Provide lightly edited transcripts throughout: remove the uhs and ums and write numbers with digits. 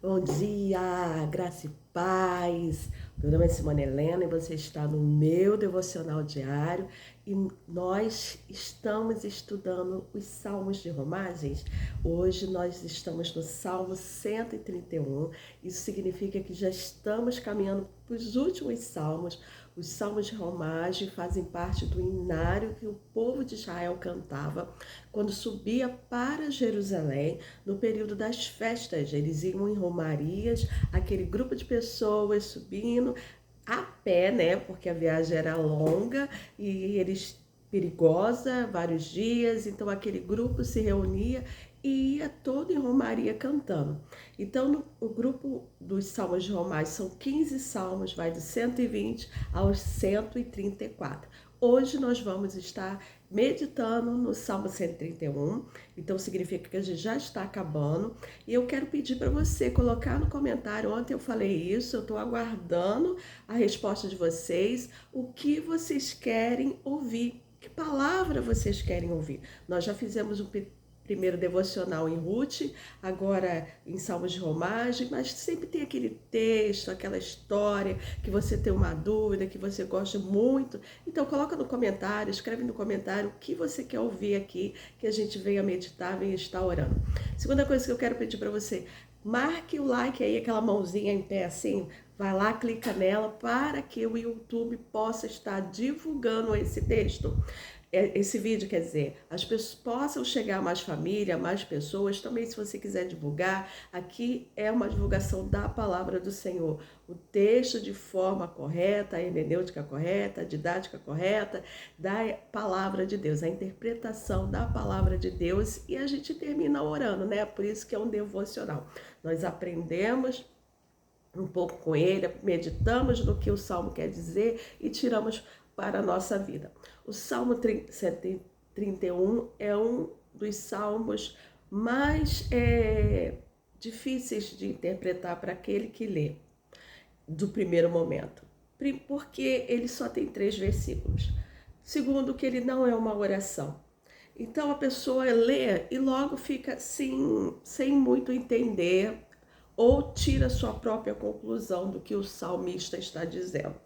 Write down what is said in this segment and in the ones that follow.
Bom dia, graça e paz. Meu nome é Simone Helena e você está no meu devocional diário e nós estamos estudando os Salmos de Romagens. Hoje nós estamos no Salmo 131. Isso significa que já estamos caminhando para os últimos salmos. Os Salmos de Romagem fazem parte do hinário que o povo de Israel cantava quando subia para Jerusalém no período das festas. Eles iam em romarias, aquele grupo de pessoas subindo a pé, né? Porque a viagem era longa e eles perigosa, vários dias, então aquele grupo se reunia e ia todo em romaria cantando. Então, o grupo dos salmos de Romagem são 15 salmos, vai do 120 aos 134. Hoje nós vamos estar meditando no Salmo 131, então significa que a gente já está acabando. E eu quero pedir para você colocar no comentário, ontem eu falei isso, eu estou aguardando a resposta de vocês, o que vocês querem ouvir, que palavra vocês querem ouvir. Nós já fizemos primeiro devocional em Ruth, agora em Salmos de Romagem, mas sempre tem aquele texto, aquela história que você tem uma dúvida, que você gosta muito. Então coloca no comentário, escreve no comentário o que você quer ouvir aqui, que a gente venha meditar, venha estar orando. Segunda coisa que eu quero pedir para você, marque o like aí, aquela mãozinha em pé assim, vai lá, clica nela para que o YouTube possa estar divulgando esse texto. Esse vídeo, quer dizer, as pessoas possam chegar a mais família, mais pessoas. Também, se você quiser divulgar, aqui é uma divulgação da palavra do Senhor. O texto de forma correta, a hermenêutica correta, a didática correta, da palavra de Deus, a interpretação da palavra de Deus. E a gente termina orando, né? Por isso que é um devocional. Nós aprendemos um pouco com ele, meditamos no que o Salmo quer dizer e tiramos para a nossa vida. O Salmo 131 é um dos salmos mais difíceis de interpretar para aquele que lê, do primeiro momento, porque ele só tem 3 versículos. Segundo, que ele não é uma oração. Então a pessoa lê e logo fica assim, sem muito entender, ou tira sua própria conclusão do que o salmista está dizendo.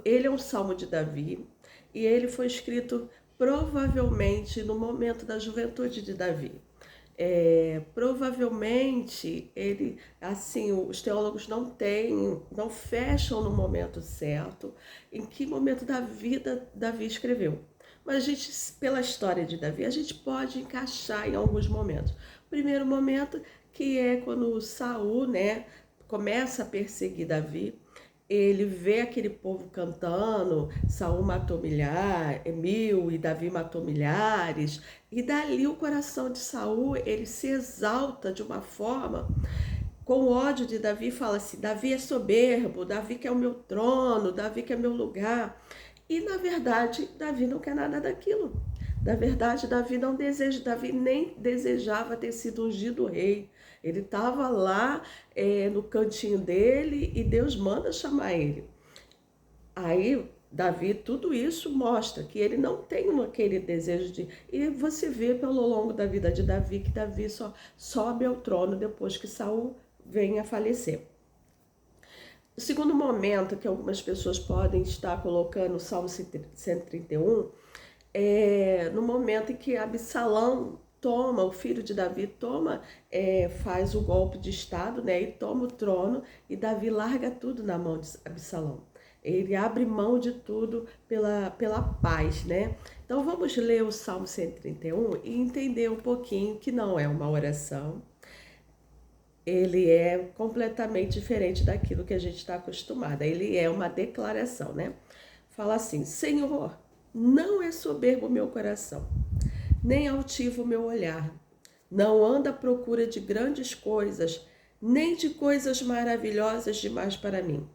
Ele é um salmo de Davi e ele foi escrito provavelmente no momento da juventude de Davi. Provavelmente ele, assim, os teólogos não fecham no momento certo em que momento da vida Davi escreveu. Mas a gente, pela história de Davi, a gente pode encaixar em alguns momentos. Primeiro momento, que é quando Saul, né, começa a perseguir Davi. Ele vê aquele povo cantando, Saul matou mil e Davi matou milhares, e dali o coração de Saul, ele se exalta de uma forma, com ódio de Davi, fala assim: Davi é soberbo, Davi quer o meu trono, Davi quer meu lugar. E na verdade, Davi não quer nada daquilo. Na verdade, Davi nem desejava ter sido ungido rei. Ele estava lá no cantinho dele e Deus manda chamar ele. Aí, Davi, tudo isso mostra que ele não tem aquele desejo de... E você vê pelo longo da vida de Davi que Davi só sobe ao trono depois que Saul vem a falecer. O segundo momento que algumas pessoas podem estar colocando o Salmo 131 é no momento em que Absalão toma, o filho de Davi faz o golpe de estado, né, e toma o trono, e Davi larga tudo na mão de Absalão. Ele abre mão de tudo pela paz, né? Então vamos ler o Salmo 131 e entender um pouquinho que não é uma oração. Ele é completamente diferente daquilo que a gente está acostumado. Ele é uma declaração, né? Fala assim: Senhor, não é soberbo o meu coração, nem altivo o meu olhar. Não anda à procura de grandes coisas, nem de coisas maravilhosas demais para mim.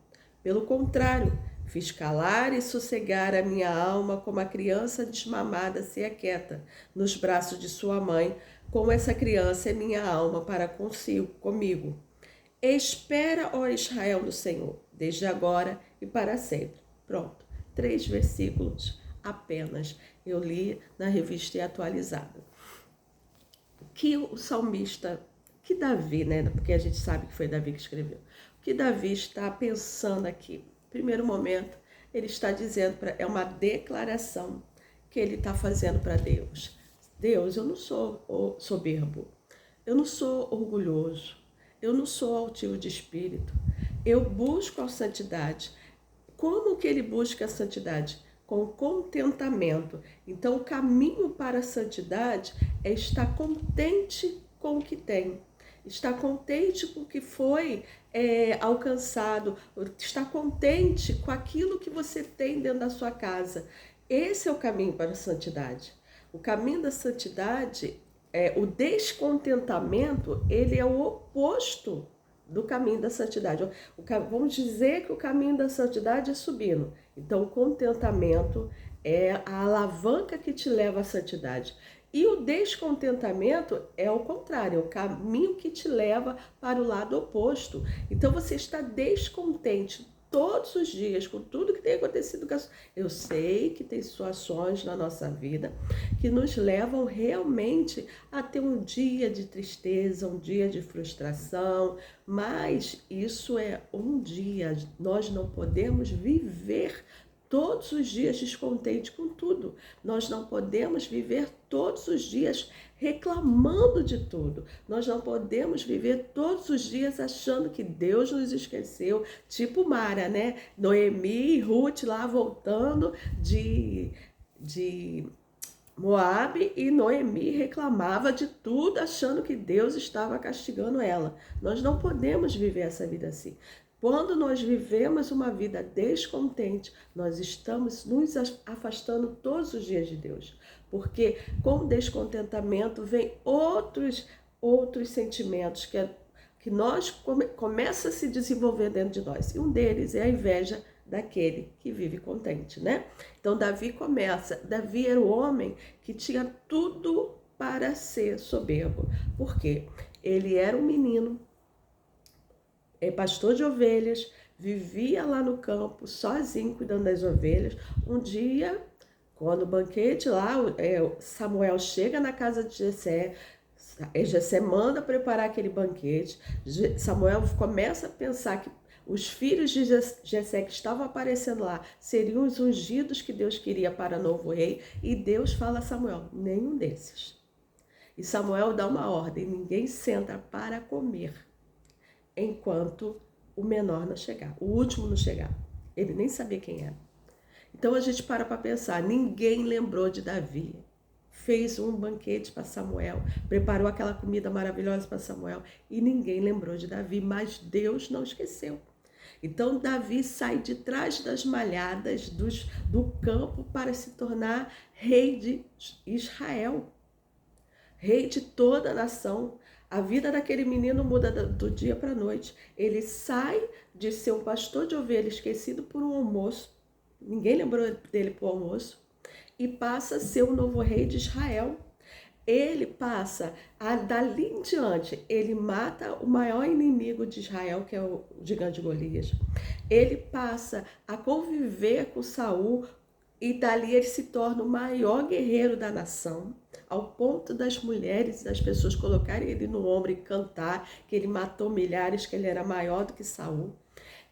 Pelo contrário, fiz calar e sossegar a minha alma como a criança desmamada se aquieta nos braços de sua mãe, como essa criança é minha alma para consigo, comigo. Espera, ó Israel, no Senhor, desde agora e para sempre. Pronto, 3 versículos apenas. Eu li na revista atualizada. O que o salmista que Davi, né? Porque a gente sabe que foi Davi que escreveu. O que Davi está pensando aqui? Primeiro momento, ele está dizendo, é uma declaração que ele está fazendo para Deus. Deus, eu não sou soberbo, eu não sou orgulhoso, eu não sou altivo de espírito, eu busco a santidade. Como que ele busca a santidade? Com contentamento. Então, o caminho para a santidade é estar contente com o que tem, estar contente com o que foi alcançado, estar contente com aquilo que você tem dentro da sua casa. Esse é o caminho para a santidade. O caminho da santidade, o descontentamento, ele é o oposto do caminho da santidade. Vamos dizer que o caminho da santidade é subindo. Então, o contentamento é a alavanca que te leva à santidade. E o descontentamento é o contrário, é o caminho que te leva para o lado oposto. Então, você está descontente todos os dias com tudo que tem acontecido. Eu sei que tem situações na nossa vida que nos levam realmente a ter um dia de tristeza, um dia de frustração, mas isso é um dia. Nós não podemos viver todos os dias descontente com tudo. Nós não podemos viver todos os dias reclamando de tudo. Nós não podemos viver todos os dias achando que Deus nos esqueceu, tipo Mara, né? Noemi e Ruth lá voltando de Moabe, e Noemi reclamava de tudo, achando que Deus estava castigando ela. Nós não podemos viver essa vida assim. Quando nós vivemos uma vida descontente, nós estamos nos afastando todos os dias de Deus. Porque com descontentamento vem outros sentimentos que começa a se desenvolver dentro de nós. E um deles é a inveja daquele que vive contente, né? Então Davi era o homem que tinha tudo para ser soberbo. Por quê? Ele era um menino, pastor de ovelhas, vivia lá no campo, sozinho, cuidando das ovelhas. Um dia, quando o banquete lá, Samuel chega na casa de Jessé, Jessé manda preparar aquele banquete. Samuel começa a pensar que os filhos de Jessé que estavam aparecendo lá seriam os ungidos que Deus queria para novo rei. E Deus fala a Samuel, nenhum desses. E Samuel dá uma ordem, ninguém senta para comer enquanto o menor não chegar, o último não chegar. Ele nem sabia quem era. Então a gente para pensar, ninguém lembrou de Davi. Fez um banquete para Samuel, preparou aquela comida maravilhosa para Samuel e ninguém lembrou de Davi, mas Deus não esqueceu. Então Davi sai de trás das malhadas do campo para se tornar rei de Israel, rei de toda a nação. A vida daquele menino muda do dia para a noite. Ele sai de ser um pastor de ovelhas esquecido por um almoço, ninguém lembrou dele por almoço, e passa a ser o novo rei de Israel. Ele passa, dali em diante, ele mata o maior inimigo de Israel, que é o gigante Golias. Ele passa a conviver com Saul, e dali ele se torna o maior guerreiro da nação, ao ponto das mulheres e das pessoas colocarem ele no ombro e cantar que ele matou milhares, que ele era maior do que Saul.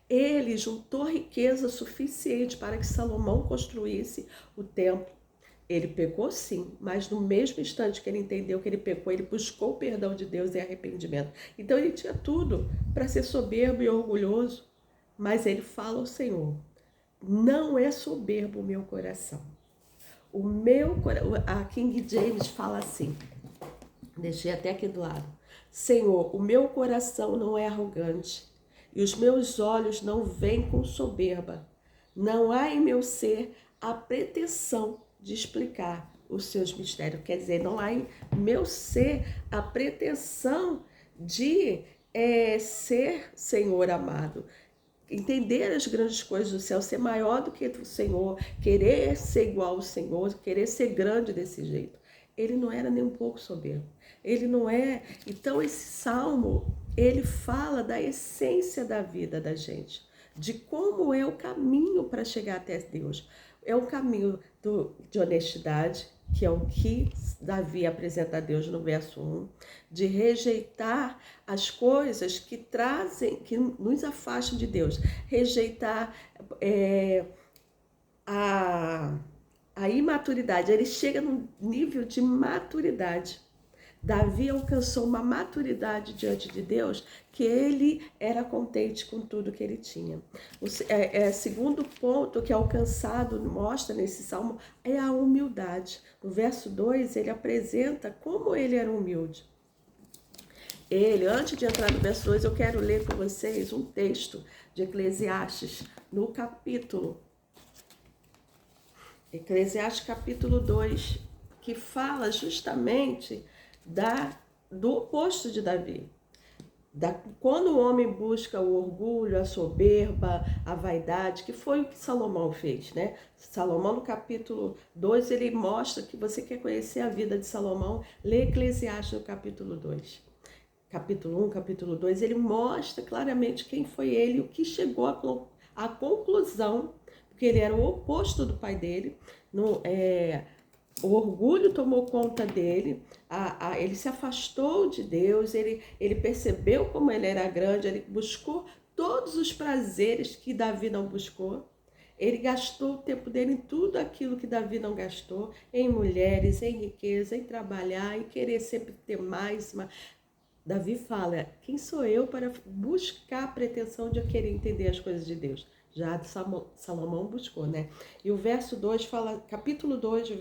Ele juntou riqueza suficiente para que Salomão construísse o templo. Ele pecou sim, mas no mesmo instante que ele entendeu que ele pecou, ele buscou o perdão de Deus e arrependimento. Então ele tinha tudo para ser soberbo e orgulhoso, mas ele fala ao Senhor, não é soberbo o meu coração. A King James fala assim, deixei até aqui do lado, Senhor, o meu coração não é arrogante e os meus olhos não veem com soberba. Não há em meu ser a pretensão de explicar os seus mistérios. Quer dizer, não há em meu ser a pretensão de ser Senhor amado. Entender as grandes coisas do céu, ser maior do que o Senhor, querer ser igual ao Senhor, querer ser grande desse jeito. Ele não era nem um pouco soberbo. Ele não é. Então esse salmo, ele fala da essência da vida da gente, de como é o caminho para chegar até Deus. É o caminho de honestidade, que é o que Davi apresenta a Deus no verso 1, de rejeitar as coisas que trazem, que nos afastam de Deus, rejeitar a imaturidade. Ele chega num nível de maturidade. Davi alcançou uma maturidade diante de Deus, que ele era contente com tudo que ele tinha. Segundo ponto que é alcançado, mostra nesse salmo, é a humildade. No verso 2, ele apresenta como ele era humilde. Antes de entrar no verso 2, eu quero ler com vocês um texto de Eclesiastes, no Eclesiastes capítulo 2, que fala justamente do oposto de Davi. Quando o homem busca o orgulho, a soberba, a vaidade, que foi o que Salomão fez, né? Salomão, no capítulo 2, ele mostra que você quer conhecer a vida de Salomão, lê Eclesiastes no capítulo 2. Capítulo 1, capítulo 2, ele mostra claramente quem foi ele, o que chegou à conclusão, porque ele era o oposto do pai dele, o orgulho tomou conta dele, ele se afastou de Deus, ele percebeu como ele era grande, ele buscou todos os prazeres que Davi não buscou. Ele gastou o tempo dele em tudo aquilo que Davi não gastou, em mulheres, em riqueza, em trabalhar, em querer sempre ter mais. Davi fala, quem sou eu para buscar a pretensão de eu querer entender as coisas de Deus? Já Salomão buscou, né? E o verso 2 fala, capítulo 2,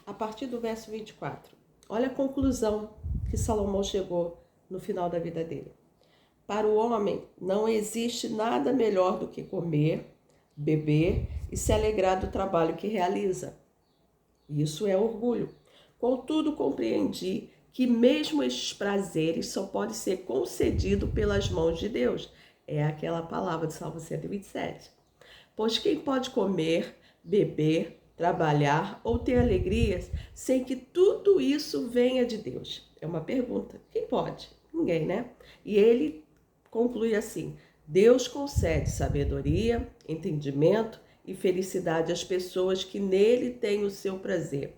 a partir do verso 24. Olha a conclusão que Salomão chegou no final da vida dele. Para o homem não existe nada melhor do que comer, beber e se alegrar do trabalho que realiza. Isso é orgulho. Contudo, compreendi que mesmo estes prazeres só podem ser concedidos pelas mãos de Deus. É aquela palavra do Salmo 127. Pois quem pode comer, beber, trabalhar ou ter alegrias sem que tudo isso venha de Deus? É uma pergunta. Quem pode? Ninguém, né? E ele conclui assim: Deus concede sabedoria, entendimento e felicidade às pessoas que nele têm o seu prazer.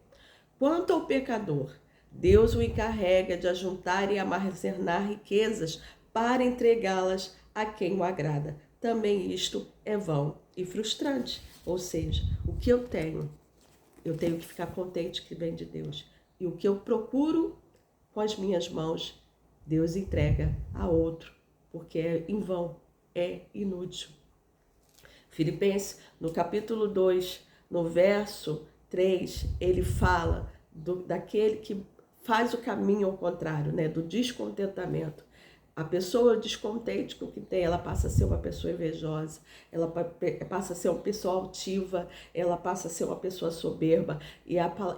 Quanto ao pecador, Deus o encarrega de ajuntar e armazenar riquezas para entregá-las a quem o agrada. Também isto é vão e frustrante. Ou seja, o que eu tenho que ficar contente que vem de Deus. E o que eu procuro com as minhas mãos, Deus entrega a outro, porque é em vão, é inútil. Filipenses, no capítulo 2, no verso 3, ele fala daquele que faz o caminho ao contrário, né? Do descontentamento. A pessoa descontente com o que tem, ela passa a ser uma pessoa invejosa, ela passa a ser uma pessoa altiva, ela passa a ser uma pessoa soberba. E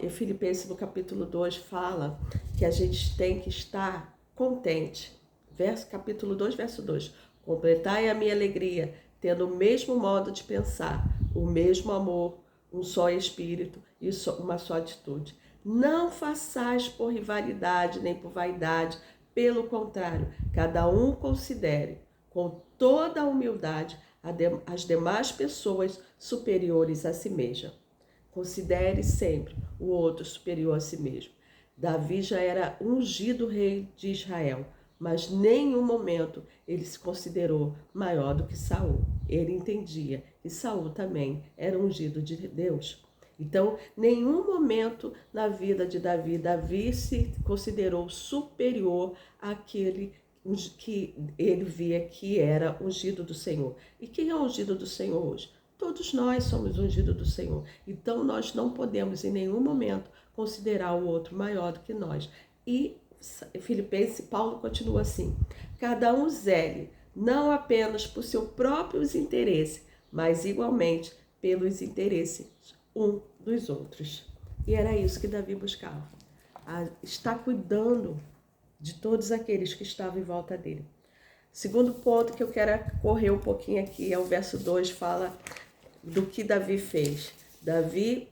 Filipenses, no capítulo 2, fala que a gente tem que estar contente. Capítulo 2, verso 2. Completai a minha alegria, tendo o mesmo modo de pensar, o mesmo amor, um só espírito e uma só atitude. Não façais por rivalidade nem por vaidade, pelo contrário, cada um considere com toda a humildade as demais pessoas superiores a si mesma. Considere sempre o outro superior a si mesmo. Davi já era ungido rei de Israel, mas em nenhum momento ele se considerou maior do que Saul. Ele entendia que Saul também era ungido de Deus. Então, nenhum momento na vida de Davi se considerou superior àquele que ele via que era ungido do Senhor. E quem é ungido do Senhor hoje? Todos nós somos ungidos do Senhor. Então, nós não podemos em nenhum momento considerar o outro maior do que nós. E Filipenses, Paulo continua assim: cada um zele, não apenas por seus próprios interesses, mas igualmente pelos interesses dos outros. E era isso que Davi buscava, estar cuidando de todos aqueles que estavam em volta dele. Segundo ponto que eu quero correr um pouquinho aqui, é o verso 2, fala do que Davi fez. Davi,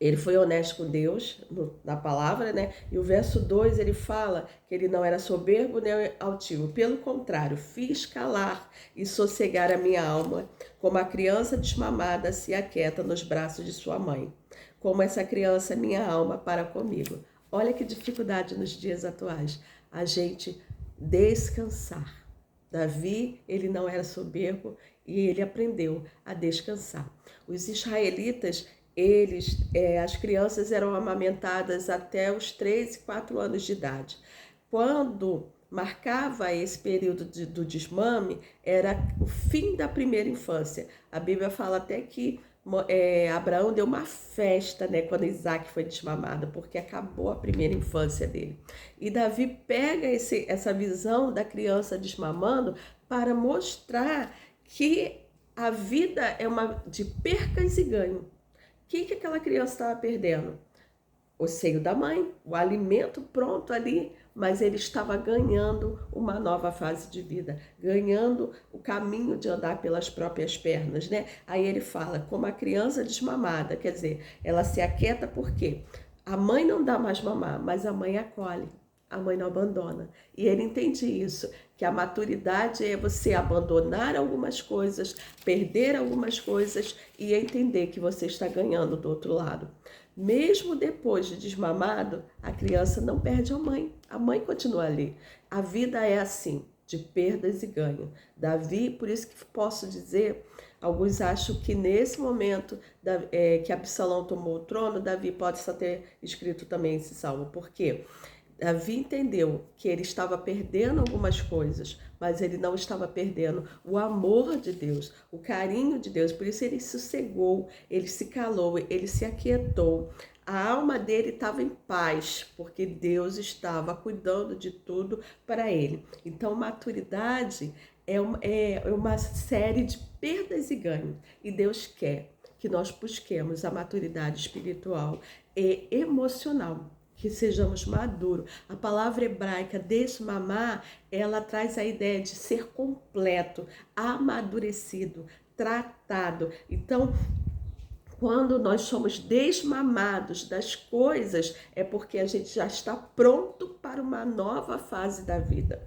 Ele foi honesto com Deus na palavra, né? E o verso 2 ele fala que ele não era soberbo nem altivo. Pelo contrário, fiz calar e sossegar a minha alma, como a criança desmamada se aquieta nos braços de sua mãe. Como essa criança, minha alma para comigo. Olha que dificuldade nos dias atuais. A gente descansar. Davi, ele não era soberbo e ele aprendeu a descansar. Os israelitas, as crianças eram amamentadas até os 3 e 4 anos de idade. Quando marcava esse período do desmame, era o fim da primeira infância. A Bíblia fala até que Abraão deu uma festa, né, quando Isaac foi desmamado, porque acabou a primeira infância dele. E Davi pega essa visão da criança desmamando para mostrar que a vida é uma de percas e ganho. O que aquela criança estava perdendo? O seio da mãe, o alimento pronto ali, mas ele estava ganhando uma nova fase de vida, ganhando o caminho de andar pelas próprias pernas, né? Aí ele fala, como a criança desmamada, quer dizer, ela se aquieta porque a mãe não dá mais mamar, mas a mãe acolhe, a mãe não abandona. E ele entende isso, que a maturidade é você abandonar algumas coisas, perder algumas coisas e entender que você está ganhando do outro lado. Mesmo depois de desmamado, a criança não perde a mãe continua ali. A vida é assim, de perdas e ganho. Davi, por isso que posso dizer, alguns acham que nesse momento que Absalão tomou o trono, Davi pode só ter escrito também esse salmo. Por quê? Davi entendeu que ele estava perdendo algumas coisas, mas ele não estava perdendo o amor de Deus, o carinho de Deus. Por isso ele sossegou, ele se calou, ele se aquietou. A alma dele estava em paz, porque Deus estava cuidando de tudo para ele. Então, maturidade é uma série de perdas e ganhos. E Deus quer que nós busquemos a maturidade espiritual e emocional, que sejamos maduros. A palavra hebraica desmamar, ela traz a ideia de ser completo, amadurecido, tratado. Então, quando nós somos desmamados das coisas, é porque a gente já está pronto para uma nova fase da vida.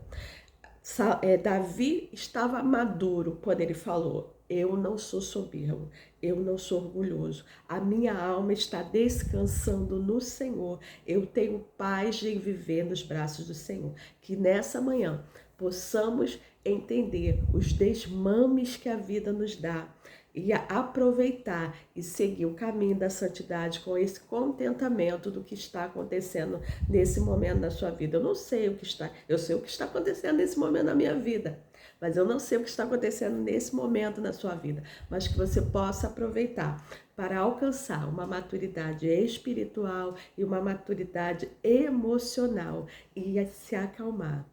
Davi estava maduro quando ele falou, eu não sou soberbo, eu não sou orgulhoso, a minha alma está descansando no Senhor, eu tenho paz de viver nos braços do Senhor. Que nessa manhã possamos entender os desmames que a vida nos dá e aproveitar e seguir o caminho da santidade com esse contentamento do que está acontecendo nesse momento da sua vida. Eu não sei o que está, eu sei o que está acontecendo nesse momento na minha vida, mas eu não sei o que está acontecendo nesse momento na sua vida, mas que você possa aproveitar para alcançar uma maturidade espiritual e uma maturidade emocional e se acalmar,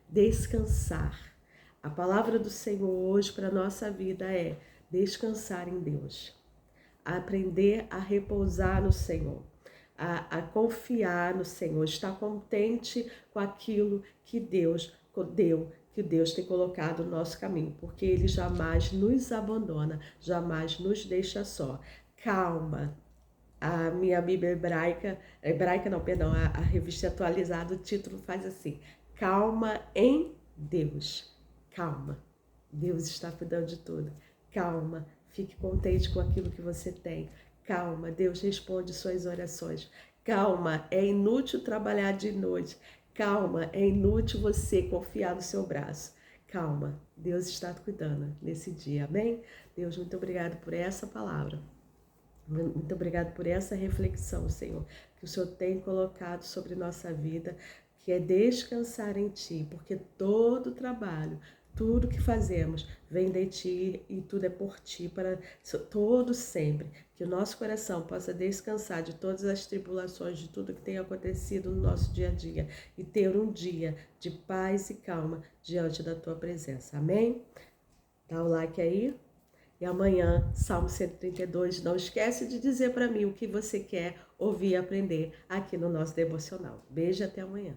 descansar. A palavra do Senhor hoje para a nossa vida é descansar em Deus, aprender a repousar no Senhor, a confiar no Senhor, estar contente com aquilo que Deus deu, que Deus tem colocado no nosso caminho, porque Ele jamais nos abandona, jamais nos deixa só. Calma. A minha Bíblia hebraica não, perdão, a revista atualizada, o título faz assim, calma em Deus. Calma, Deus está cuidando de tudo. Calma, fique contente com aquilo que você tem. Calma, Deus responde suas orações. Calma, é inútil trabalhar de noite. Calma, é inútil você confiar no seu braço. Calma, Deus está cuidando nesse dia, amém? Deus, muito obrigado por essa palavra. Muito obrigado por essa reflexão, Senhor, que o Senhor tem colocado sobre nossa vida, que é descansar em Ti, porque todo trabalho, tudo que fazemos vem de Ti e tudo é por Ti, para todo sempre. Que o nosso coração possa descansar de todas as tribulações, de tudo que tem acontecido no nosso dia a dia e ter um dia de paz e calma diante da Tua presença. Amém? Dá o like aí. E amanhã, Salmo 132, não esquece de dizer para mim o que você quer ouvir e aprender aqui no nosso devocional. Beijo, até amanhã.